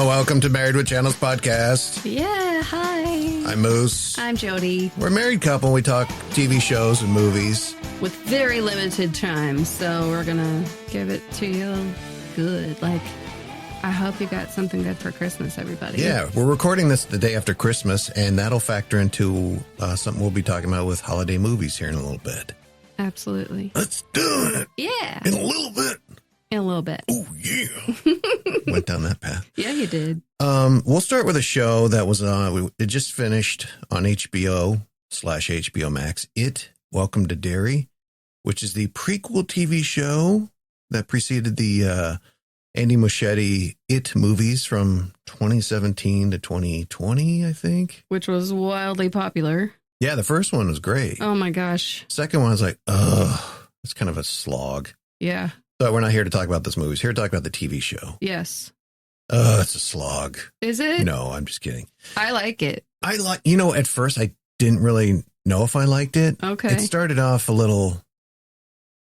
welcome to Married with Channels podcast. Yeah, hi. I'm Moose. I'm Jody. We're a married couple. We talk TV shows and movies. With very limited time, so we're going to give it to you good. Like, I hope you got something good for Christmas, everybody. Yeah, we're recording this the day after Christmas, and that'll factor into something we'll be talking about with holiday movies here in a little bit. Absolutely. Let's do it. Yeah. In a little bit. In a little bit. Oh, yeah. Went down that path. Yeah, you did. We'll start with a show that was it just finished on HBO/HBO Max. Welcome to Derry, which is the prequel TV show that preceded the Andy Muschietti It movies from 2017 to 2020, I think. Which was wildly popular. Yeah, the first one was great. Oh my gosh. Second one was like, it's kind of a slog. Yeah. But we're not here to talk about this movie. We're here to talk about the TV show. Yes. It's a slog. Is it? No, I'm just kidding. I like it. At first I didn't really know if I liked it. Okay. It started off a little,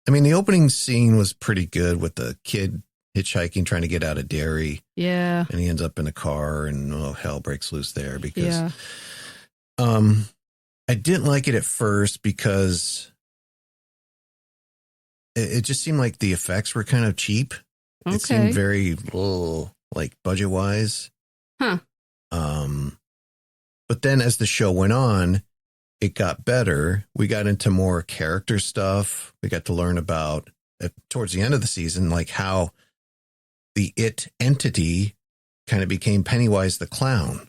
the opening scene was pretty good with the kid hitchhiking, trying to get out of Derry. Yeah. And he ends up in a car and hell breaks loose there because, yeah. I didn't like it at first because it just seemed like the effects were kind of cheap. Okay. It seemed very, budget wise. Huh. But then as the show went on, it got better. We got into more character stuff. We got to learn about, towards the end of the season, like how the It entity kind of became Pennywise the clown.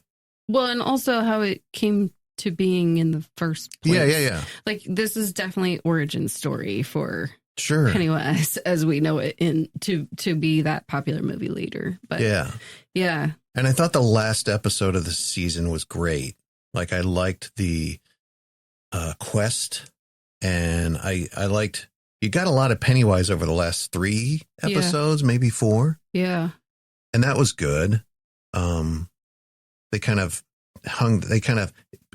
Well, and also how it came to being in the first place. Yeah. Like, this is definitely origin story for Sure. Pennywise as we know it to be that popular movie later. But yeah. And I thought the last episode of the season was great. Like, I liked the quest, and I liked, you got a lot of Pennywise over the last 3 episodes, maybe 4. Yeah. And that was good. They kind of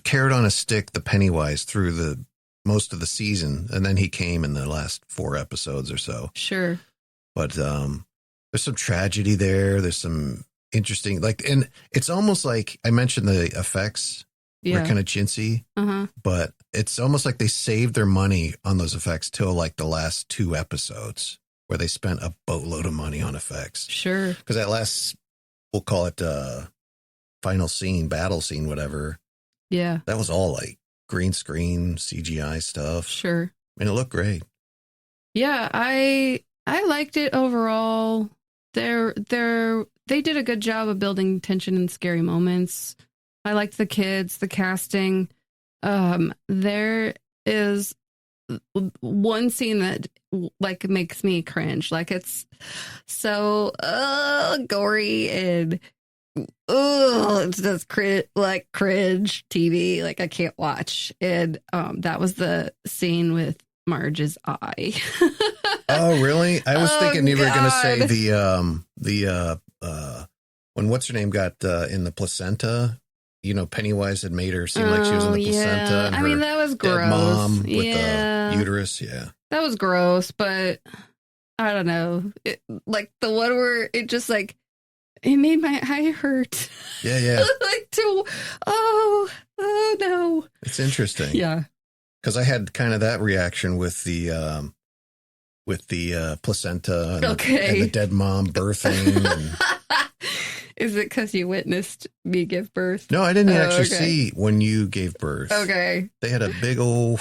carried on a stick the Pennywise through the most of the season, and then he came in the last 4 episodes or so. Sure. But there's some tragedy there. There's some interesting, and it's almost like I mentioned the effects were kind of chintzy, but it's almost like they saved their money on those effects till like the last 2 episodes where they spent a boatload of money on effects. Sure. Because that last, we'll call it final scene, battle scene, whatever. Yeah. That was all like green screen, CGI stuff. Sure. And it looked great. Yeah, I liked it overall. They did a good job of building tension and scary moments. I liked the kids, the casting. There is one scene that makes me cringe. Like, it's so gory and it's just cringe TV. Like, I can't watch. And that was the scene with Marge's eye. Oh, really? I was thinking you were going to say the when what's her name got in the placenta. Pennywise had made her seem like she was in the placenta. Yeah. And that was gross. Mom with the uterus. Yeah, that was gross. But I don't know. Like the one where it just it made my eye hurt. Yeah. Oh no. It's interesting. Yeah. Because I had kind of that reaction with the placenta and, and the dead mom birthing. And... Is it because you witnessed me give birth? No, I didn't actually see when you gave birth. Okay. They had a big old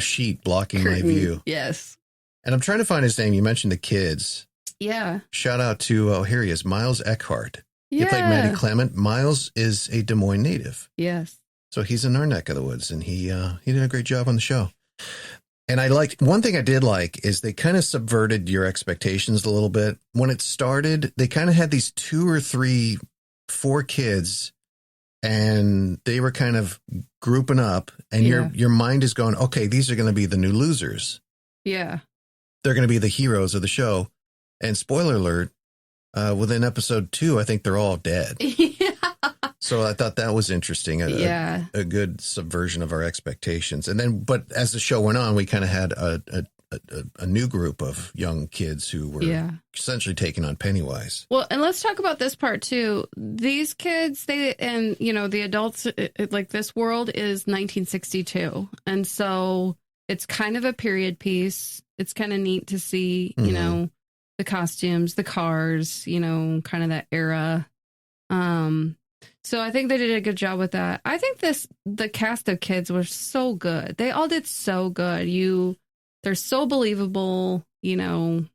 sheet blocking Curtain. My view. Yes. And I'm trying to find his name. You mentioned the kids. Yeah. Shout out to, here he is, Miles Eckhart. Yeah. He played Matty Clement. Miles is a Des Moines native. Yes. So he's in our neck of the woods, and he did a great job on the show. And one thing I did like is they kind of subverted your expectations a little bit. When it started, they kind of had these 2 or 3, 4 kids, and they were kind of grouping up, and your mind is going, okay, these are going to be the new losers. Yeah. They're going to be the heroes of the show. And spoiler alert, within episode 2, I think they're all dead. Yeah. So I thought that was interesting. A good subversion of our expectations. And then, but as the show went on, we kind of had a new group of young kids who were essentially taking on Pennywise. Well, and let's talk about this part too. These kids, the adults, like this world is 1962. And so it's kind of a period piece. It's kind of neat to see, the costumes, the cars, kind of that era. So I think they did a good job with that. I think the cast of kids were so good. They all did so good. They're so believable, They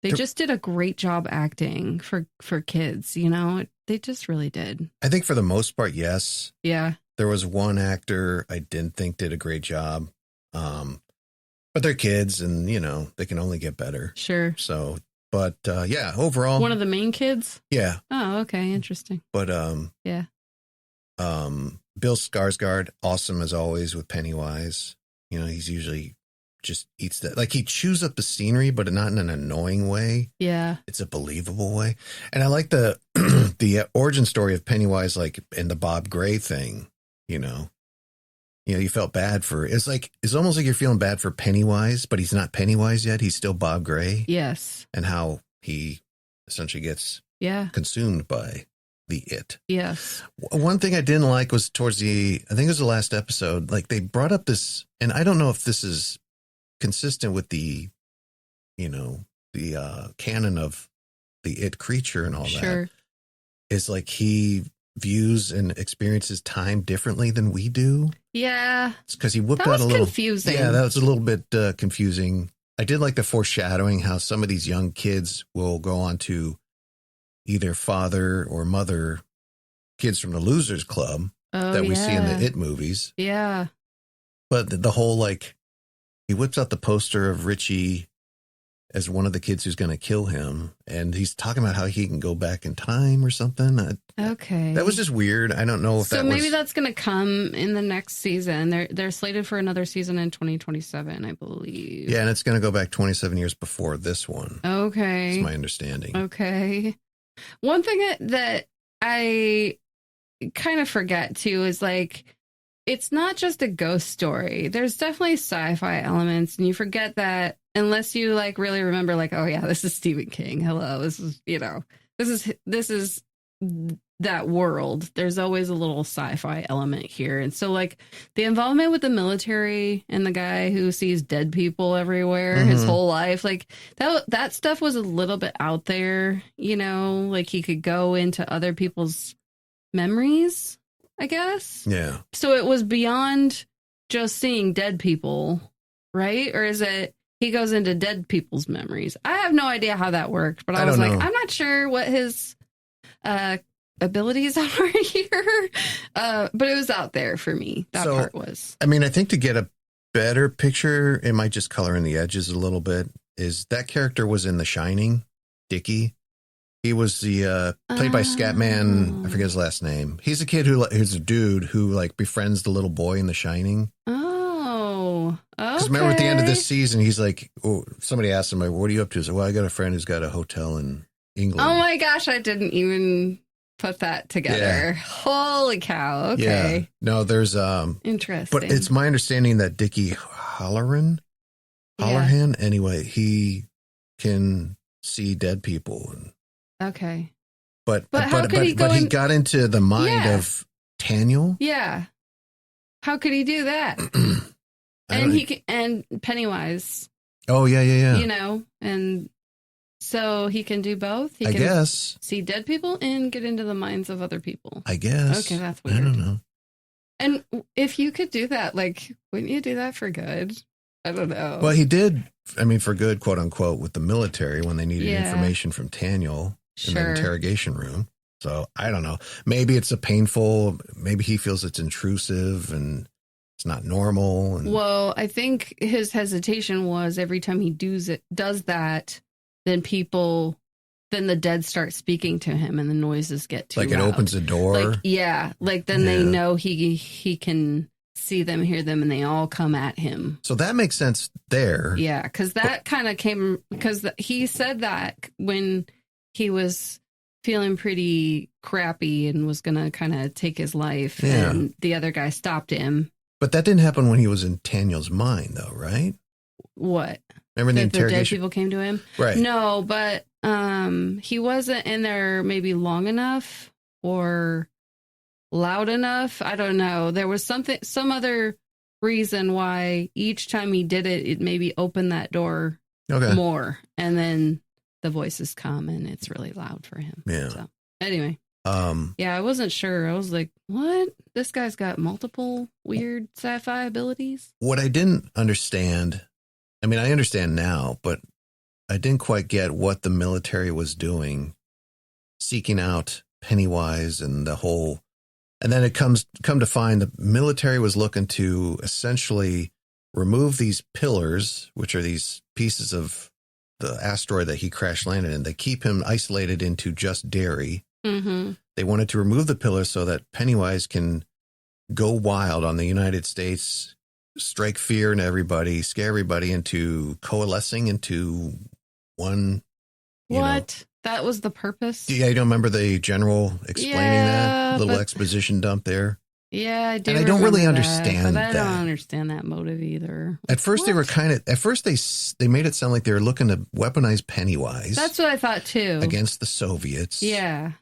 just did a great job acting for kids, They just really did. I think for the most part, yes. Yeah. There was one actor I didn't think did a great job. But they're kids and, they can only get better. Sure. So, but yeah, overall. One of the main kids? Yeah. Oh, okay. Interesting. But yeah. Bill Skarsgård, awesome as always with Pennywise. He's usually just eats that. Like he chews up the scenery, but not in an annoying way. Yeah. It's a believable way. And I like the the origin story of Pennywise, like in the Bob Gray thing, you felt bad for it's almost like you're feeling bad for Pennywise, but he's not Pennywise yet. He's still Bob Gray. Yes. And how he essentially gets consumed by the it. Yes. One thing I didn't like was towards I think it was the last episode, like they brought up this, and I don't know if this is consistent with the canon of the it creature and all that. Is like he views and experiences time differently than we do. Yeah. It's because he whipped out a little confusing. Yeah, that was a little bit confusing. I did like the foreshadowing how some of these young kids will go on to either father or mother kids from the Losers Club that we see in the It movies. Yeah. But the whole, like, he whips out the poster of Richie as one of the kids who's going to kill him. And he's talking about how he can go back in time or something. Okay. That was just weird. I don't know if so maybe that's going to come in the next season. They're slated for another season in 2027, I believe. Yeah, and it's going to go back 27 years before this one. Okay. That's my understanding. Okay. One thing that I kind of forget too is like, it's not just a ghost story. There's definitely sci-fi elements, and you forget that unless you like really remember, like, oh yeah, this is Stephen King. Hello, this is this is that world. There's always a little sci-fi element here, and so like the involvement with the military and the guy who sees dead people everywhere his whole life, like that stuff was a little bit out there. Like he could go into other people's memories, I guess. Yeah. So it was beyond just seeing dead people, right? Or is it he goes into dead people's memories? I have no idea how that worked, but I was like, I'm not sure what his abilities are here. But it was out there for me. That part was. I mean, I think to get a better picture, it might just color in the edges a little bit. Is that character was in The Shining, Dickie. He was the played by Scatman. I forget his last name. He's a kid who's a dude who like befriends the little boy in The Shining. Oh, okay. Because remember at the end of this season, he's like, somebody asked him, like, "What are you up to?" He said, "Well, I got a friend who's got a hotel in England." Oh my gosh, I didn't even put that together. Yeah. Holy cow! Okay. Yeah. No, there's interesting. But it's my understanding that Dickie Halloran, anyway, he can see dead people. Okay. But he got into the mind of Taniel. Yeah. How could he do that? And Pennywise. Oh yeah. And so he can do both. He can guess see dead people and get into the minds of other people. I guess. Okay, that's weird. I don't know. And if you could do that, like, wouldn't you do that for good? I don't know. Well, he did. I mean, for good, quote unquote, with the military when they needed information from Taniel. In the interrogation room. So I don't know. Maybe it's maybe he feels it's intrusive and it's not normal. Well, I think his hesitation was every time he does that, then the dead start speaking to him and the noises get too loud. It opens a door. Then they know he can see them, hear them, and they all come at him. So that makes sense there. Yeah, because that kind of came because he said that when he was feeling pretty crappy and was going to kind of take his life, and the other guy stopped him. But that didn't happen when he was in Taniel's mind, though, right? What? Remember the That the dead interrogation? people came to him? Right. No, but he wasn't in there maybe long enough or loud enough. I don't know. There was some other reason why each time he did it, it maybe opened that door Okay. more, and then the voices come and it's really loud for him. Yeah. So anyway, yeah, I wasn't sure. I was like, what? This guy's got multiple weird sci-fi abilities. What I didn't understand, I mean, I understand now, but I didn't quite get what the military was doing, seeking out Pennywise and the whole. And then it come to find the military was looking to essentially remove these pillars, which are these pieces of the asteroid that he crash landed in. They keep him isolated into just Derry. Mm-hmm. They wanted to remove the pillars so that Pennywise can go wild on the United States, strike fear into everybody, scare everybody into coalescing into one. What? That was the purpose? Yeah, you don't remember the general explaining that little exposition dump there? Yeah, I do. And I don't really remember understand that, but that. I don't understand that motive either. At first, they were they made it sound like they were looking to weaponize Pennywise. That's what I thought too. Against the Soviets. Yeah.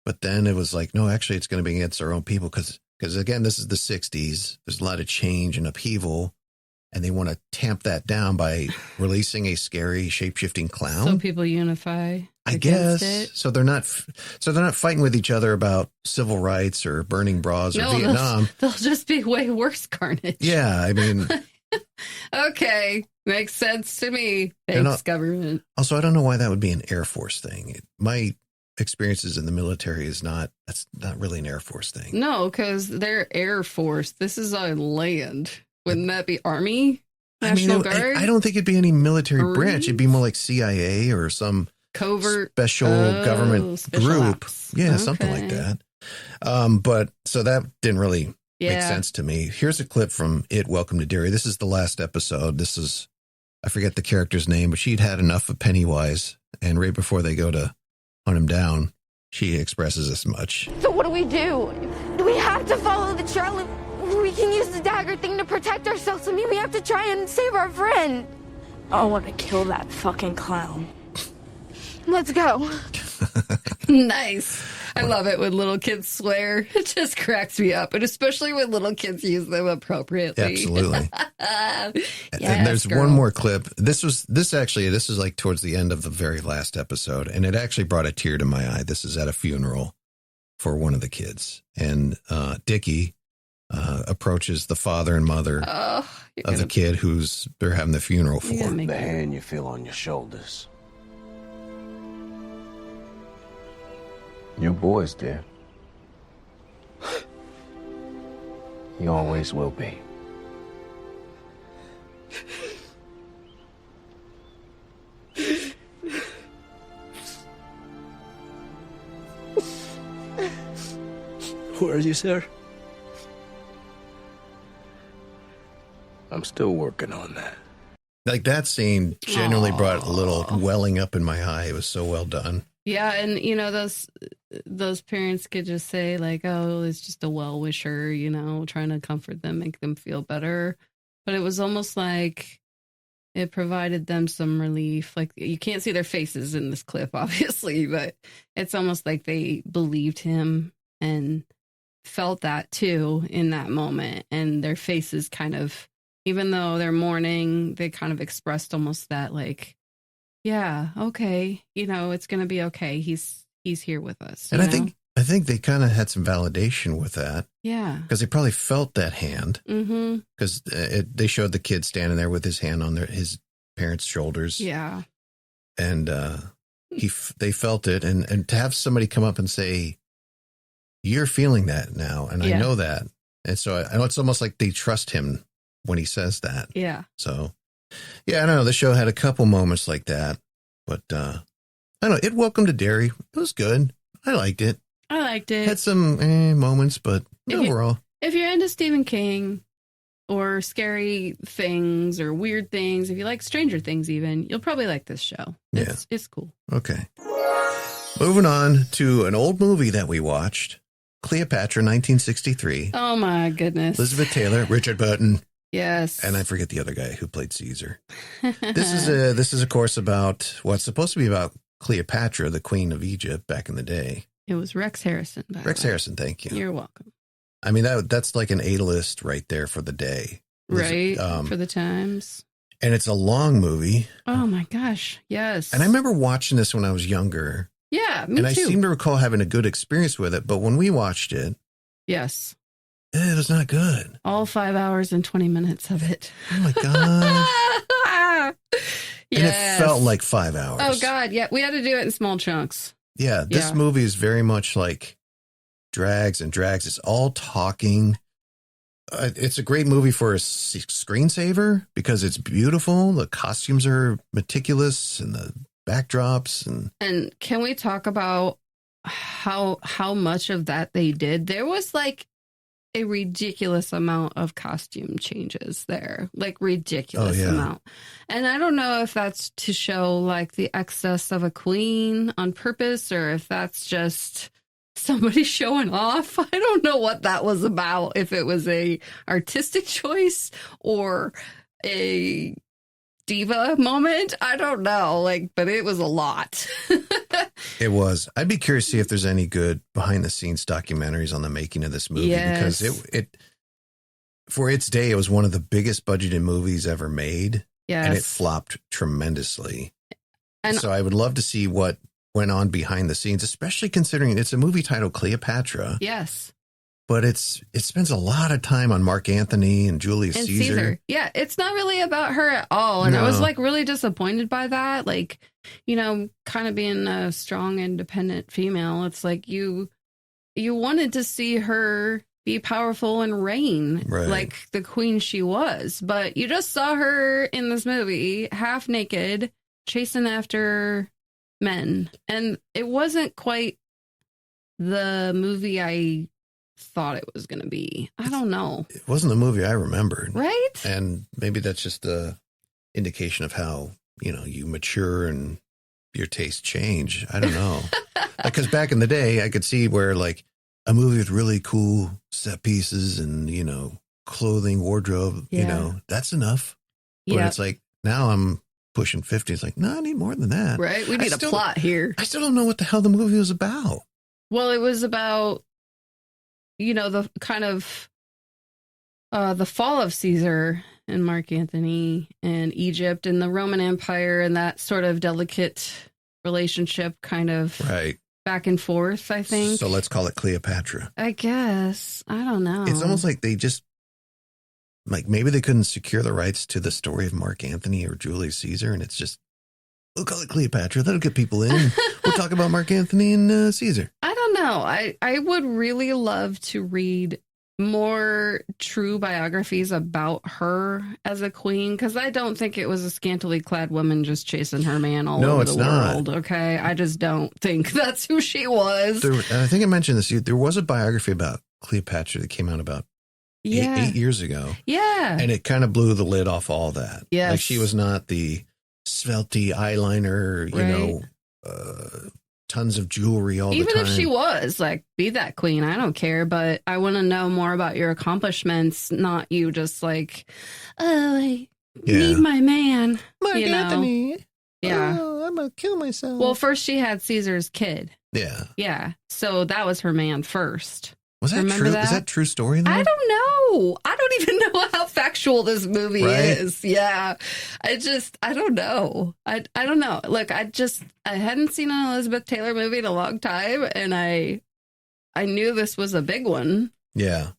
But then it was like, no, actually, it's going to be against our own people because again, this is the 60s. There's a lot of change and upheaval. And they want to tamp that down by releasing a scary shape-shifting clown. So people unify. I guess. It. So they're not fighting with each other about civil rights or burning bras or Vietnam. They'll just be way worse carnage. Yeah, I mean. Okay, makes sense to me. Thanks, government. Also, I don't know why that would be an Air Force thing. My experiences in the military that's not really an Air Force thing. No, because they're Air Force. This is on land. Wouldn't that be Army? National Guard? I don't think it'd be any military branch. It'd be more like CIA or some covert special government group. Ops. Yeah, something like that. But so that didn't really make sense to me. Here's a clip from It, Welcome to Derry. This is the last episode. I forget the character's name, but she'd had enough of Pennywise. And right before they go to hunt him down, she expresses as much. So what do? Do we have to follow the trail? We can use the dagger thing to protect ourselves. I mean, we have to try and save our friend. I want to kill that fucking clown. Let's go. Nice. I love it when little kids swear. It just cracks me up. And especially when little kids use them appropriately. Absolutely. Yes, and there's girl. one more clip. This is like towards the end of the very last episode. And it actually brought a tear to my eye. This is at a funeral for one of the kids. And Dickie approaches the father and mother of the kid they're having the funeral for. The hand you feel on your shoulders. Your boy's dead. He always will be. Where are you, sir? I'm still working on that. Like that scene genuinely brought a little welling up in my eye. It was so well done. Yeah, and those parents could just say like, "Oh, it's just a well-wisher," trying to comfort them, make them feel better. But it was almost like it provided them some relief. Like you can't see their faces in this clip, obviously, but it's almost like they believed him and felt that too in that moment, and their faces kind of, even though they're mourning, they kind of expressed almost that like, yeah, okay, it's gonna be okay. He's here with us. And I think they kind of had some validation with that. Yeah, because they probably felt that hand. Because they showed the kid standing there with his hand on his parents' shoulders. Yeah, and they felt it, and to have somebody come up and say, "You're feeling that now," and I know that, and so I know it's almost like they trust him when he says that. Yeah. So, yeah, I don't know. The show had a couple moments like that, but I don't know. It, Welcome to Derry. It was good. I liked it. Had some moments, but overall. If you're into Stephen King or scary things or weird things, if you like Stranger Things even, you'll probably like this show. It's cool. Okay. Moving on to an old movie that we watched, Cleopatra, 1963. Oh, my goodness. Elizabeth Taylor, Richard Burton. Yes. And I forget the other guy who played Caesar. This is of course about what's supposed to be about Cleopatra, the Queen of Egypt back in the day. It was Rex Harrison. Rex Harrison, thank you. You're welcome. I mean, that's like an A-list right there for the day. Right, for the times. And it's a long movie. Oh my gosh, yes. And I remember watching this when I was younger. Yeah, me and too. I seem to recall having a good experience with it. But when we watched it, yes, it was not good. All 5 hours and 20 minutes of it. Oh my God. Yes. And it felt like 5 hours. Oh God, yeah. We had to do it in small chunks. Yeah, this movie is very much like drags and drags. It's all talking. It's a great movie for a screensaver because it's beautiful. The costumes are meticulous and the backdrops. And can we talk about how much of that they did? There was like a ridiculous amount of costume changes there, like ridiculous amount. And I don't know if that's to show like the excess of a queen on purpose or if that's just somebody showing off. I don't know what that was about, if it was a artistic choice or a diva moment. I don't know, but it was a lot. It was. I'd be curious to see if there's any good behind the scenes documentaries on the making of this movie because it for its day, it was one of the biggest budgeted movies ever made. Yes. And it flopped tremendously. And so I would love to see what went on behind the scenes, especially considering it's a movie titled Cleopatra. Yes. But it spends a lot of time on Mark Antony and Julius Caesar. Yeah, it's not really about her at all. And I was really disappointed by that. Kind of being a strong, independent female, it's like you wanted to see her be powerful and reign like the queen she was. But you just saw her in this movie, half naked, chasing after men. And it wasn't quite the movie I thought it was going to be. I don't know. It wasn't the movie I remembered. Right? And maybe that's just the indication of how, you mature and your tastes change. I don't know. Because back in the day, I could see where a movie with really cool set pieces and, clothing, wardrobe, that's enough. But it's like, now I'm pushing 50. It's like, no, I need more than that. Right? We need a plot here. I still don't know what the hell the movie was about. Well, it was about the kind of the fall of Caesar and Mark Antony and Egypt and the Roman Empire and that sort of delicate relationship kind of back and forth, I think. So let's call it Cleopatra. I guess. I don't know. It's almost like they just, maybe they couldn't secure the rights to the story of Mark Antony or Julius Caesar, and it's just, we'll call it Cleopatra. That'll get people in. We'll talk about Mark Antony and Caesar. I don't know. I would really love to read more true biographies about her as a queen, because I don't think it was a scantily clad woman just chasing her man all over the world. Okay, I just don't think that's who she was. I think I mentioned this. There was a biography about Cleopatra that came out about 8 years ago. Yeah, and it kind of blew the lid off all that. Yes, she was not the svelte eyeliner, tons of jewelry all the time. Even if she was, be that queen, I don't care, but I want to know more about your accomplishments, not you just I need my man. Mark Antony. Yeah. Oh, I'm going to kill myself. Well, first she had Caesar's kid. Yeah. Yeah. So that was her man first. Was that true? Is that true story though? I don't know. I don't even know how factual this movie is. Yeah. I don't know. I don't know. Look, I hadn't seen an Elizabeth Taylor movie in a long time, and I knew this was a big one. Yeah.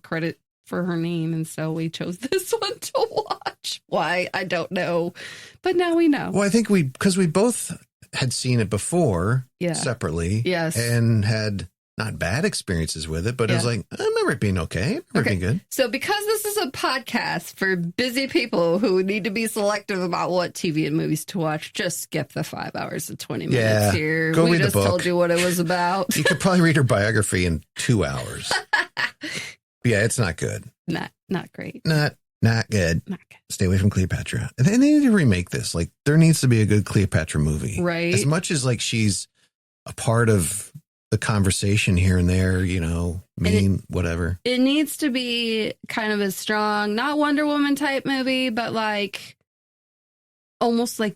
Credit for her name, and so we chose this one to watch. Why? I don't know. But now we know. Well, I think because we both had seen it before separately. Yes. And had not bad experiences with it, but it was I remember it being okay. I remember it being good. So because this is a podcast for busy people who need to be selective about what TV and movies to watch, just skip the 5 hours and 20 minutes here. Go we read just the book. Told you what it was about. You could probably read her biography in 2 hours. Yeah, it's not good. Not great. Not good. Not good. Stay away from Cleopatra. And they need to remake this. There needs to be a good Cleopatra movie. Right. As much as she's a part of the conversation here and there, whatever. It needs to be kind of a strong, not Wonder Woman type movie, but like almost like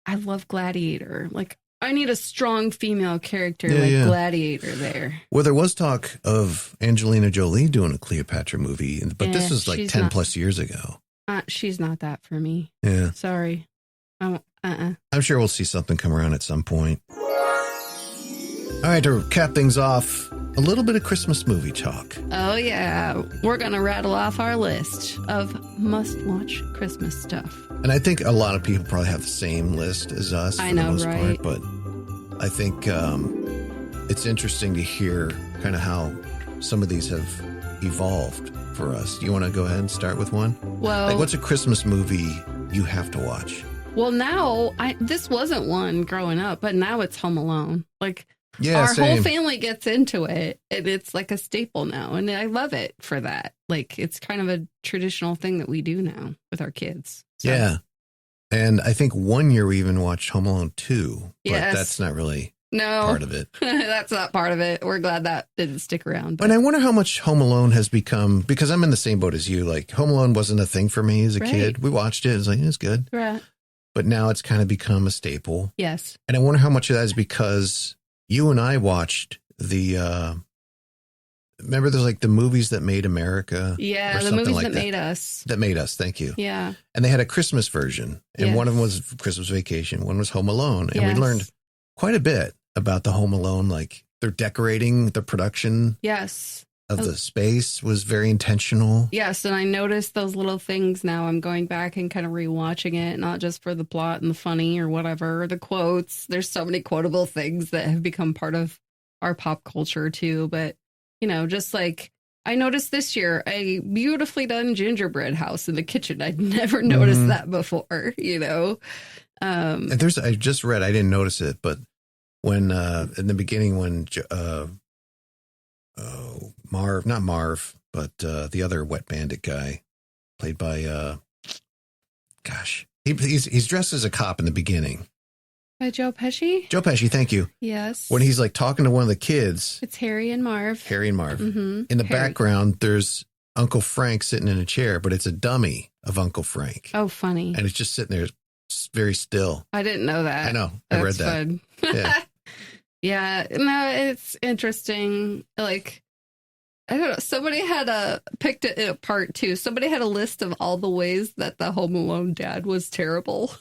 I love Gladiator. Like I need a strong female character Gladiator there. Well, there was talk of Angelina Jolie doing a Cleopatra movie, but this was like 10 plus years ago. She's not that for me. Yeah. Sorry. I'm sure we'll see something come around at some point. All right, to cap things off, a little bit of Christmas movie talk. Oh, yeah. We're going to rattle off our list of must-watch Christmas stuff. And I think a lot of people probably have the same list as us for the most part, but I think it's interesting to hear kind of how some of these have evolved for us. Do you want to go ahead and start with one? Well, like, what's a Christmas movie you have to watch? Well, now, this wasn't one growing up, but now it's Home Alone. Like, our whole family gets into it, and it's like a staple now, and I love it for that. Like, it's kind of a traditional thing that we do now with our kids. So. Yeah. And I think one year we even watched Home Alone 2, but that's not really part of it. That's not part of it. We're glad that didn't stick around. But. And I wonder how much Home Alone has become, because I'm in the same boat as you. Like, Home Alone wasn't a thing for me as a kid. We watched it. It was like, it's good. Right. But now it's kind of become a staple. Yes. And I wonder how much of that is because you and I watched the, remember there's like the movies that made America? Yeah, the movies that made us. That made us, thank you. Yeah. And they had a Christmas version. And one of them was Christmas Vacation. One was Home Alone. And we learned quite a bit about the Home Alone, like they're decorating the production. Yes. Of the space was very intentional. Yes, and I noticed those little things now. I'm going back and kind of rewatching it, not just for the plot and the funny or whatever, or the quotes. There's so many quotable things that have become part of our pop culture too. But, just like I noticed this year, a beautifully done gingerbread house in the kitchen. I'd never noticed that before, And I just read, I didn't notice it, but when in the beginning when not Marv, but the other Wet Bandit guy, played by he's dressed as a cop in the beginning. By Joe Pesci? Joe Pesci, thank you. Yes. When he's like talking to one of the kids. It's Harry and Marv. Mm-hmm. In the background, there's Uncle Frank sitting in a chair, but it's a dummy of Uncle Frank. Oh, funny. And it's just sitting there very still. I didn't know that. I know. I read that. Fun. Yeah. Yeah. No, it's interesting. Like, I don't know. Somebody had picked it apart too. Somebody had a list of all the ways that the Home Alone dad was terrible.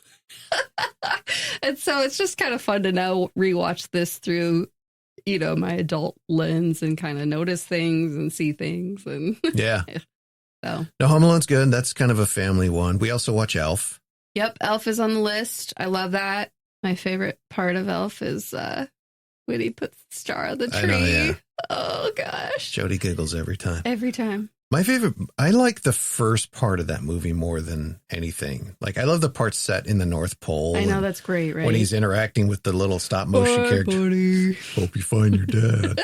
And so it's just kind of fun to now rewatch this through, my adult lens and kind of notice things and see things. And yeah. So no, Home Alone's good. That's kind of a family one. We also watch Elf. Yep. Elf is on the list. I love that. My favorite part of Elf is when he puts the star on the tree. I know, yeah. Oh, gosh. Jody giggles every time. Every time. My favorite, I like the first part of that movie more than anything. Like, I love the part set in the North Pole. I know, that's great, right? When he's interacting with the little stop motion character. Buddy. Hope you find your dad.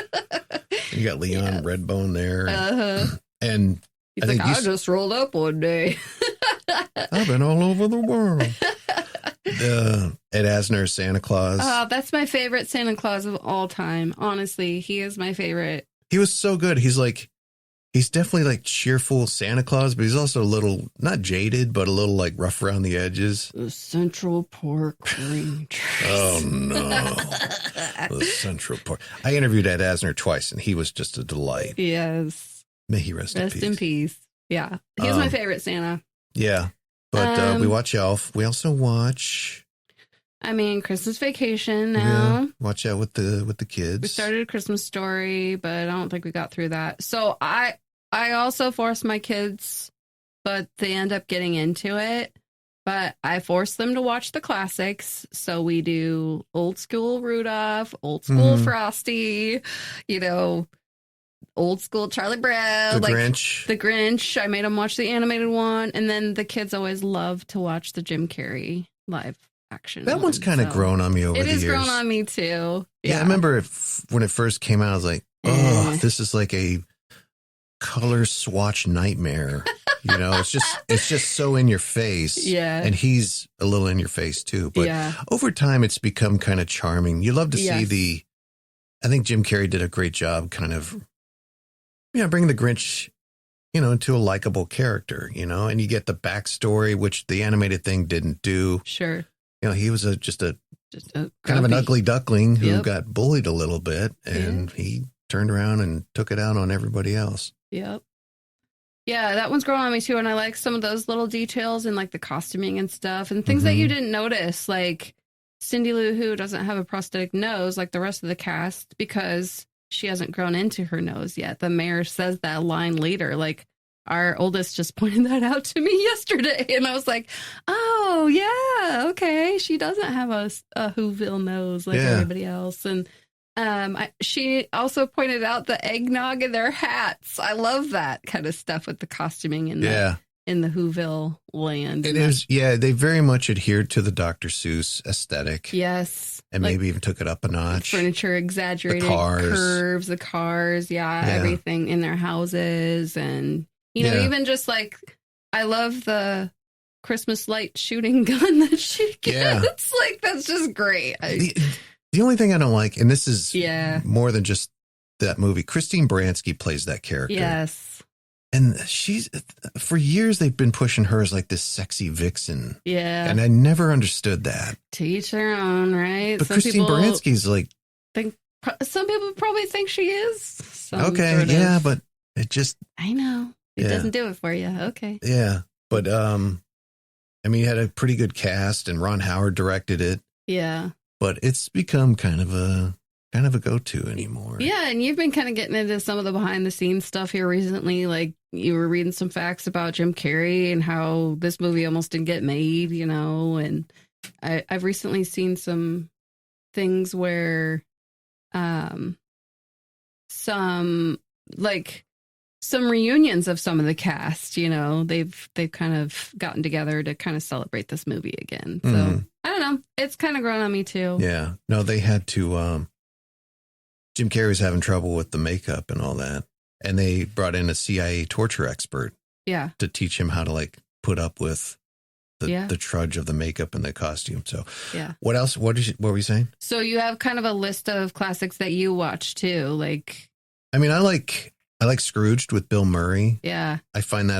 You got Leon Redbone there. Uh-huh. And he's like, I just rolled up one day. I've been all over the world. Ed Asner, Santa Claus. Oh, that's my favorite Santa Claus of all time. Honestly, he is my favorite. He was so good. He's definitely like cheerful Santa Claus, but he's also a little, not jaded, but a little like rough around the edges. The Central Park Rangers. Oh, no. The Central Park. I interviewed Ed Asner twice, and he was just a delight. Yes. May he rest in peace. Yeah. He's my favorite Santa. Yeah. But we watch Elf. We also watch... Christmas Vacation now. Yeah, watch out with the kids. We started A Christmas Story, but I don't think we got through that. So I also force my kids, but they end up getting into it. But I force them to watch the classics. So we do old school Rudolph, old school Frosty, old school Charlie Brown. Grinch. The Grinch. I made them watch the animated one. And then the kids always love to watch the Jim Carrey live action. That one's kind of grown on me over the years. It has grown on me too. Yeah, I remember when it first came out, I was like, oh, this is like a color swatch nightmare. It's just so in your face. Yeah. And he's a little in your face too. But over time, it's become kind of charming. You love to see I think Jim Carrey did a great job kind of, bringing the Grinch, into a likable character, and you get the backstory, which the animated thing didn't do. Sure. He was just a kind of an ugly duckling who Yep. got bullied a little bit, and he turned around and took it out on everybody else. Yep. Yeah, that one's growing on me too. And I like some of those little details and like the costuming and stuff and things that you didn't notice. Like Cindy Lou Who doesn't have a prosthetic nose like the rest of the cast because she hasn't grown into her nose yet. The mayor says that line later. Like our oldest just pointed that out to me yesterday. And I was like, oh, yeah, okay. She doesn't have a Whoville nose like everybody else. And she also pointed out the eggnog in their hats. I love that kind of stuff with the costuming in the Whoville land. It is, they very much adhered to the Dr. Seuss aesthetic. Yes. And maybe even took it up a notch. Furniture exaggerated, the cars. curves, the cars, everything in their houses. And, even just like, I love the Christmas light shooting gun that she gets. Like, that's just great. The only thing I don't like, and this is more than just that movie, Christine Baranski plays that character. Yes. And she's, for years, they've been pushing her as like this sexy vixen. Yeah. And I never understood that. To each their own, right? But Christine Baranski's like. Some people probably think she is. Okay, but it just. I know. It doesn't do it for you. Okay. Yeah. But, you had a pretty good cast and Ron Howard directed it. Yeah. But it's become kind of a go-to anymore. Yeah, and you've been kind of getting into some of the behind-the-scenes stuff here recently. Like, you were reading some facts about Jim Carrey and how this movie almost didn't get made, and I've recently seen some things where some reunions of some of the cast, they've kind of gotten together to kind of celebrate this movie again. So I don't know. It's kind of grown on me too. Yeah. No, they had to, Jim Carrey's having trouble with the makeup and all that. And they brought in a CIA torture expert. Yeah. To teach him how to put up with the trudge of the makeup and the costume. So what else? What were you saying? So you have kind of a list of classics that you watch too. Like, I like Scrooged with Bill Murray. Yeah. I find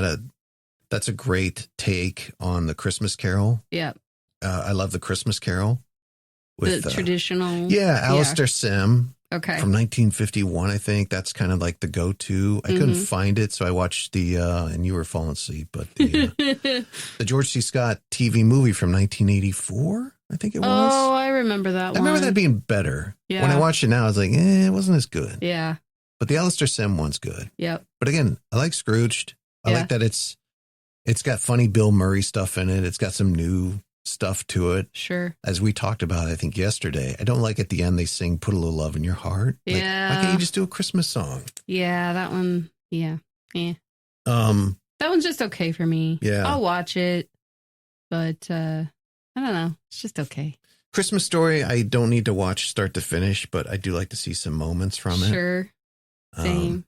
that's a great take on the Christmas Carol. Yeah. I love the Christmas Carol with the traditional. Alistair Sim. Okay. From 1951, I think that's kind of like the go-to. I couldn't find it, so I watched and you were falling asleep, but the George C. Scott TV movie from 1984, I think it was. Oh, I remember that one. I remember that being better. Yeah. When I watched it now, I was like, it wasn't as good. Yeah. But the Alistair Sim one's good. Yep. But again, I like Scrooged. I like that it's got funny Bill Murray stuff in it. It's got some new stuff to it. Sure. As we talked about, I think yesterday, I don't like at the end they sing "Put a Little Love in Your Heart." Yeah. Why can't you just do a Christmas song? Yeah, that one. Yeah. That one's just okay for me. Yeah. I'll watch it, but I don't know. It's just okay. Christmas Story, I don't need to watch start to finish, but I do like to see some moments from it. Sure. Same.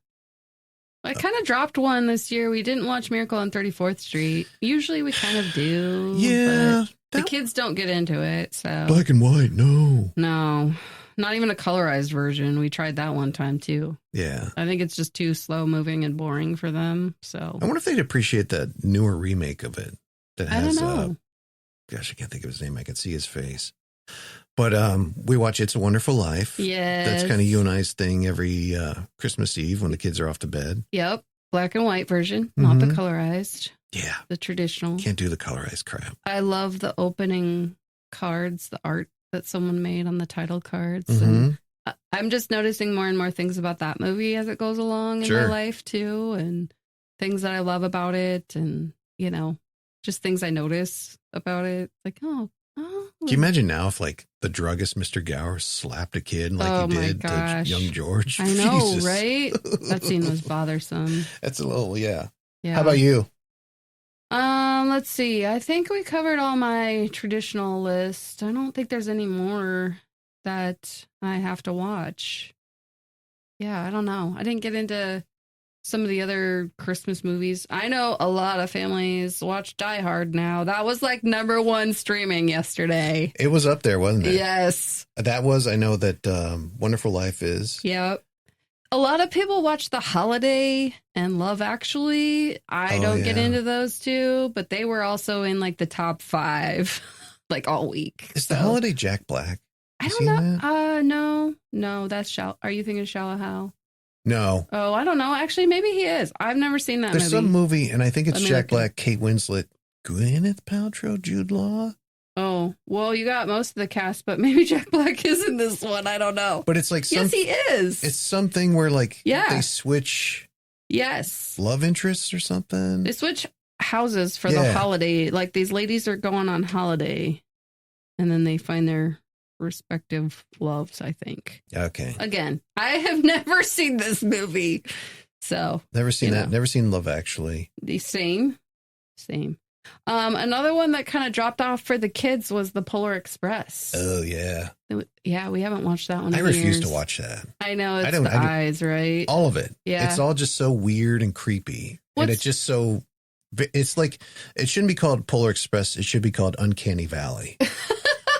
I kind of dropped one this year. We didn't watch Miracle on 34th Street. Usually we kind of do. Yeah. The kids don't get into it, so. Black and white, no. No. Not even a colorized version. We tried that one time, too. Yeah. I think it's just too slow-moving and boring for them, so. I wonder if they'd appreciate that newer remake of it. That has, I don't know. Gosh, I can't think of his name. I can see his face. But we watch It's a Wonderful Life. Yes. That's kind of you and I's thing every Christmas Eve when the kids are off to bed. Yep. Black and white version, not the colorized. Yeah. The traditional. Can't do the colorized crap. I love the opening cards, the art that someone made on the title cards. And I'm just noticing more and more things about that movie as it goes along in my life, too. And things that I love about it. And, just things I notice about it. Like, oh. Can you imagine now if, the druggist Mr. Gower slapped a kid like he did to young George? I know, Jesus. Right? That scene was bothersome. That's a little, yeah. Yeah. How about you? Let's see. I think we covered all my traditional list. I don't think there's any more that I have to watch. Yeah, I don't know. I didn't get into some of the other Christmas movies. I know a lot of families watch Die Hard now. That was like #1 streaming yesterday. It was up there, wasn't it? Yes. That was, I know that Wonderful Life is. Yep. A lot of people watch The Holiday and Love Actually. I don't get into those two, but they were also in like the top 5 like all week. Is The Holiday Jack Black? I don't know. No, that's Are you thinking Shallow Hal? No. Oh, I don't know. Actually, maybe he is. I've never seen that There's movie. some movie, and I think it's Jack look Black, Kate Winslet, Gwyneth Paltrow, Jude Law. Oh, well, you got most of the cast, but maybe Jack Black is in this one. I don't know. But it's like yes, he is. It's something where like Yeah. they switch Yes. love interests or something. They switch houses for the holiday. Like these ladies are going on holiday, and then they find their respective loves, I think. Okay. Again, I have never seen this movie. So Never seen that. Never seen Love Actually. The same. Another one that kind of dropped off for the kids was the Polar Express. Oh yeah. Yeah, we haven't watched that one. I refuse years. to watch that. I know it's the eyes, right? All of it. Yeah. It's all just so weird and creepy. And it's just so it's like it shouldn't be called Polar Express, it should be called Uncanny Valley.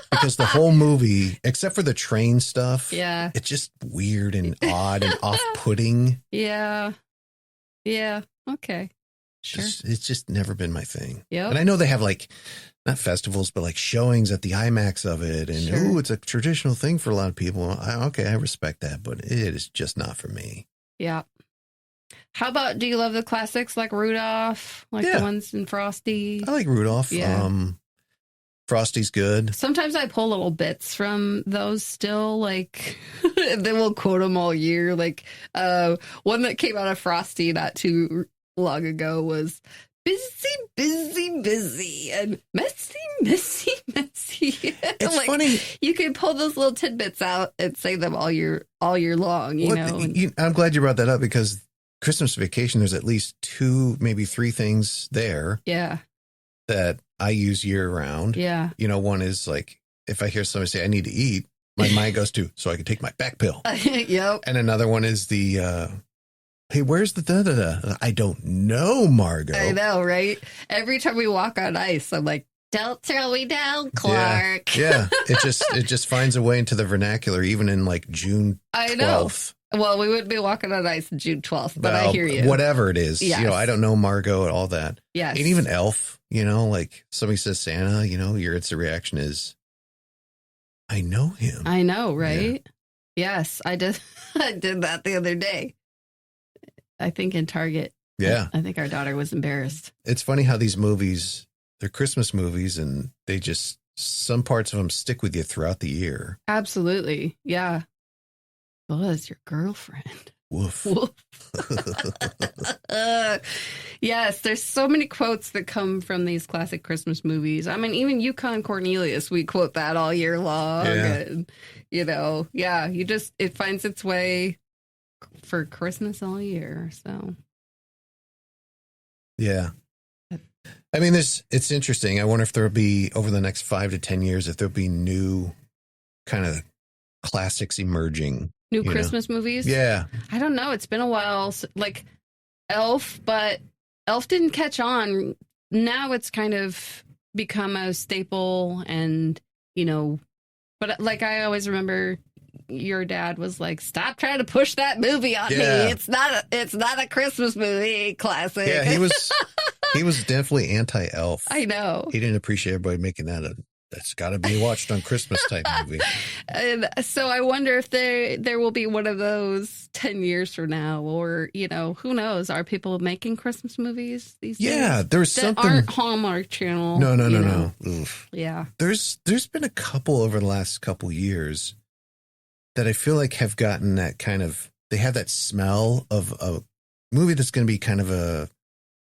Because the whole movie, except for the train stuff, it's just weird and odd and off-putting. Yeah. Okay. Sure. It's just never been my thing. Yep. And I know they have like, not festivals, but like showings at the IMAX of it. And it's a traditional thing for a lot of people. I respect that, but it is just not for me. Yeah. How about, do you love the classics like Rudolph? Like the ones in Frosty? I like Rudolph. Yeah. Frosty's good. Sometimes I pull little bits from those still, like, and then we'll quote them all year. Like, one that came out of Frosty not too long ago was busy, busy, busy, and messy, messy, messy. It's like, funny. You can pull those little tidbits out and say them all year long, you know? I'm glad you brought that up because Christmas Vacation, there's at least 2, maybe 3 things there. Yeah. That I use year round. Yeah. You know, one is like, if I hear somebody say I need to eat, my mind goes to, so I can take my back pill. Yep. And another one is the, hey, where's the da-da-da? I don't know, Margot. I know, right? Every time we walk on ice, I'm like, don't throw me down, Clark. Yeah. It just finds a way into the vernacular, even in like June 12th. I know. Well, we wouldn't be walking on ice on June 12th, but I hear you. Whatever it is. Yes. You know, I don't know, Margot, all that. Yes. And even Elf, you know, like somebody says Santa, you know, your instant reaction is, I know him. I know, right? Yeah. Yes, I did. I did that the other day. I think in Target. Yeah. I think our daughter was embarrassed. It's funny how these movies, they're Christmas movies, and they just, some parts of them stick with you throughout the year. Absolutely. Yeah. Was your girlfriend. Woof. Woof. Yes, there's so many quotes that come from these classic Christmas movies. I mean, even Yukon Cornelius, we quote that all year long. Yeah. And, you know, it finds its way for Christmas all year. So, yeah. I mean, it's interesting. I wonder if there'll be, over the next 5 to 10 years, if there'll be new kind of classics emerging. New Christmas movies? Yeah. I don't know. It's been a while. Like Elf, but Elf didn't catch on. Now it's kind of become a staple and, you know, but like I always remember your dad was like, stop trying to push that movie on me. It's not a Christmas movie classic. Yeah, he was definitely anti-Elf. I know. He didn't appreciate everybody making that's got to be watched on Christmas type movie. And so I wonder if there will be one of those 10 years from now, or, you know, who knows? Are people making Christmas movies these days? Yeah, there's that something. Aren't Hallmark Channel. No. Oof. Yeah. There's been a couple over the last couple years that I feel like have gotten that kind of, they have that smell of a movie that's going to be kind of a,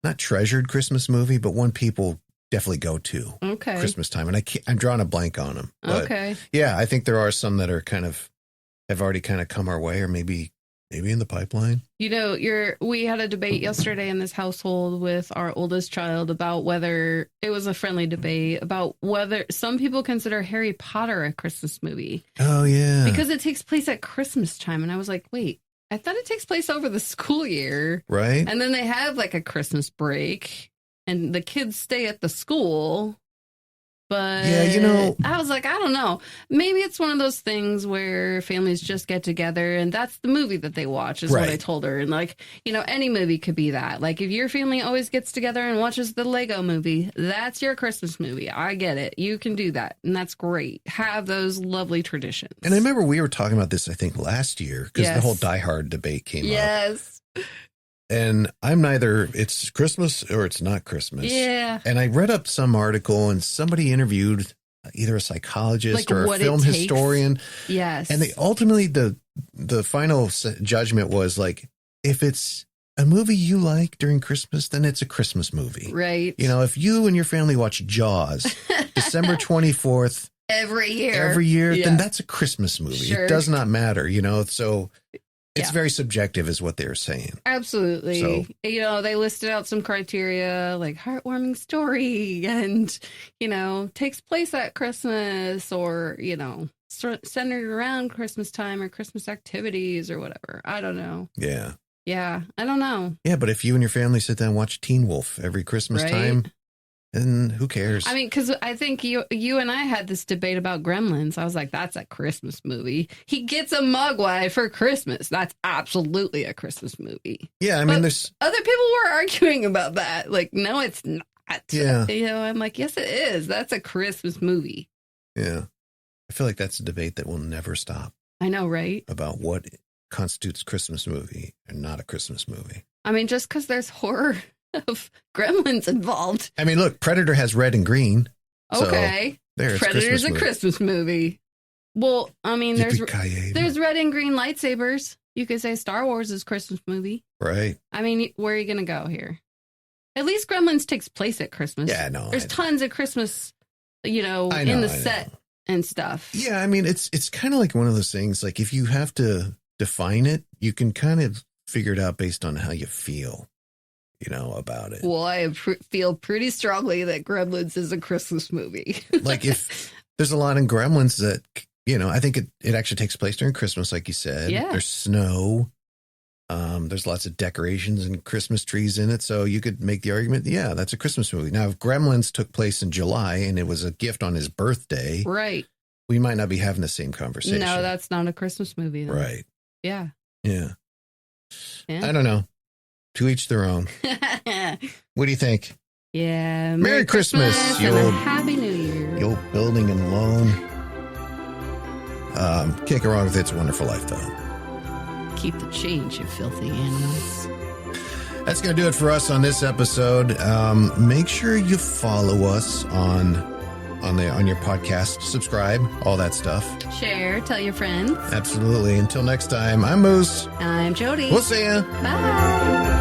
not treasured Christmas movie, but one people definitely go to Christmas time. And I'm drawing a blank on them. But yeah, I think there are some that are have already kind of come our way, or maybe in the pipeline. You know, we had a debate yesterday in this household with our oldest child about whether, it was a friendly debate about whether some people consider Harry Potter a Christmas movie. Oh yeah. Because it takes place at Christmas time. And I was like, wait, I thought it takes place over the school year. Right? And then they have like a Christmas break and the kids stay at the school. But yeah, I was like, I don't know. Maybe it's one of those things where families just get together and that's the movie that they watch is what I told her. And like, any movie could be that. Like if your family always gets together and watches the Lego movie, that's your Christmas movie. I get it. You can do that. And that's great. Have those lovely traditions. And I remember we were talking about this, I think, last year because the whole Die Hard debate came up. Yes. And I'm neither it's Christmas or it's not Christmas. Yeah. And I read up some article and somebody interviewed either a psychologist or a film historian. Yes. And they ultimately, the final judgment was like, if it's a movie you like during Christmas, then it's a Christmas movie. Right. If you and your family watch Jaws, December 24th. Every year, then that's a Christmas movie. Sure. It does not matter, so... It's very subjective is what they're saying. Absolutely. So, they listed out some criteria like heartwarming story and, takes place at Christmas or, centered around Christmas time or Christmas activities or whatever. I don't know. Yeah. Yeah. I don't know. Yeah. But if you and your family sit down and watch Teen Wolf every Christmas time, then who cares? I mean, because I think you and I had this debate about Gremlins. I was like, that's a Christmas movie. He gets a Mogwai for Christmas. That's absolutely a Christmas movie. Yeah, I mean, there's... Other people were arguing about that. Like, no, it's not. Yeah. I'm like, yes, it is. That's a Christmas movie. Yeah. I feel like that's a debate that will never stop. I know, right? About what constitutes Christmas movie and not a Christmas movie. I mean, just because there's horror... of gremlins involved. I mean, look, Predator has red and green. Okay. So Predator's a Christmas movie. Well, I mean, there's red and green lightsabers. You could say Star Wars is Christmas movie. Right. I mean, where are you going to go here? At least Gremlins takes place at Christmas. Yeah, no. There's tons of Christmas, in the set and stuff. Yeah, I mean, it's kind of like one of those things, like if you have to define it, you can kind of figure it out based on how you feel. About it. Well, I feel pretty strongly that Gremlins is a Christmas movie. Like if there's a lot in Gremlins that, I think it actually takes place during Christmas, like you said. Yeah. There's snow. There's lots of decorations and Christmas trees in it. So you could make the argument, yeah, that's a Christmas movie. Now, if Gremlins took place in July and it was a gift on his birthday. Right. We might not be having the same conversation. No, that's not a Christmas movie. Though. Right. Yeah. Yeah. I don't know. To each their own. What do you think? Yeah. Merry Christmas and a Happy New Year. You old building and loan. Can't go wrong with It's a Wonderful Life, though. Keep the change, you filthy animals. That's going to do it for us on this episode. Make sure you follow us on your podcast, subscribe, all that stuff. Share, tell your friends. Absolutely. Until next time, I'm Moose. I'm Jody. We'll see ya. Bye.